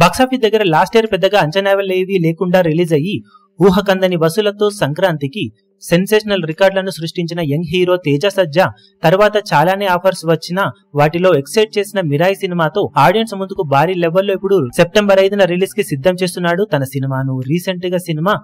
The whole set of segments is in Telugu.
బాక్సాఫీస్ దగ్గర లాస్ట్ ఇయర్ పెద్దగా అంచనాలేవీ లేకుండా రిలీజ్ అయ్యి ఊహకందని వసూలతో సంక్రాంతికి సెన్సేషనల్ రికార్డులను సృష్టించిన యంగ్ హీరో తేజ సజ్జా తర్వాత చాలానే ఆఫర్స్ వచ్చినా వాటిలో ఎక్సైట్ చేసిన మిరాయి సినిమాతో ఆడియన్స్ ముందుకు భారీ లెవెల్లో ఇప్పుడు సెప్టెంబర్ 5న రిలీజ్ కి సిద్ధం చేస్తున్నాడు తన సినిమాను. రీసెంట్ గా సినిమా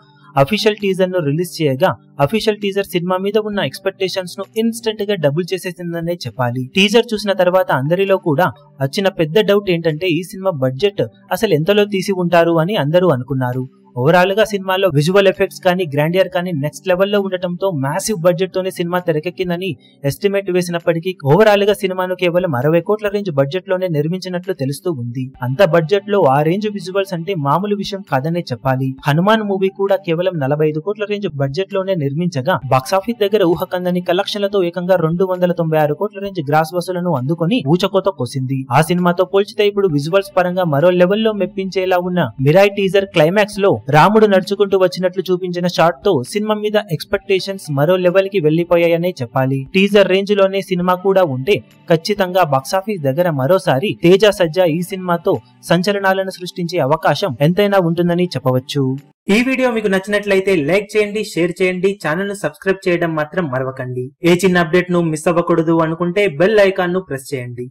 అఫీషియల్ టీజర్ ను రిలీజ్ చేయగా అఫీషియల్ టీజర్ సినిమా మీద ఉన్న ఎక్స్పెక్టేషన్స్ ను ఇన్స్టెంట్ గా డబుల్ చేసేసిందనే చెప్పాలి. టీజర్ చూసిన తర్వాత అందరిలో కూడా వచ్చిన పెద్ద డౌట్ ఏంటంటే ఈ సినిమా బడ్జెట్ అసలు ఎంతలో తీసి ఉంటారు అని అందరూ అనుకున్నారు. ఓవరాల్ గా సినిమాలో విజువల్ ఎఫెక్ట్స్ కానీ గ్రాండియర్ కానీ నెక్స్ట్ లెవెల్లో ఉండటంతో మ్యాసివ్ బడ్జెట్ తోనే సినిమా తెరకెక్కిందని ఎస్టిమేట్ వేసినప్పటికీ ఓవరాల్ గా సినిమాను కేవలం 60 కోట్ల రేంజ్ బడ్జెట్ లోనే నిర్మించినట్లు తెలుస్తూ ఉంది. అంత బడ్జెట్ లో ఆ రేంజ్ విజువల్స్ అంటే మామూలు విషయం కాదనే చెప్పాలి. హనుమాన్ మూవీ కూడా కేవలం 45 కోట్ల రేంజ్ బడ్జెట్ లోనే నిర్మించగా బాక్సాఫీస్ దగ్గర ఊహకందని కలెక్షన్లతో ఏకంగా 296 కోట్ల రేంజ్ గ్రాస్ వసూలను అందుకొని ఊచకోత కోసింది. ఆ సినిమాతో పోల్చితే ఇప్పుడు విజువల్స్ పరంగా మరో లెవెల్లో మెప్పించేలా ఉన్న మిరాయి టీజర్ క్లైమాక్స్ లో రాముడు నడుచుకుంటూ వచ్చినట్లు చూపించిన షాట్ తో సినిమా మీద ఎక్స్పెక్టేషన్స్ మరో లెవెల్ కి వెళ్లిపోయాయనే చెప్పాలి. టీజర్ రేంజ్ లోనే సినిమా కూడా ఉంటే ఖచ్చితంగా బాక్సాఫీస్ దగ్గర మరోసారి తేజ సజ్జా ఈ సినిమాతో సంచలనాలను సృష్టించే అవకాశం ఎంతైనా ఉంటుందని చెప్పవచ్చు. ఈ వీడియో మీకు నచ్చినట్లయితే లైక్ చేయండి, షేర్ చేయండి, ఛానల్ ను సబ్స్క్రైబ్ చేయడం మాత్రం మరవకండి. ఏ చిన్న అప్డేట్ ను మిస్ అవ్వకూడదు అనుకుంటే బెల్ ఐకాన్ ను ప్రెస్ చేయండి.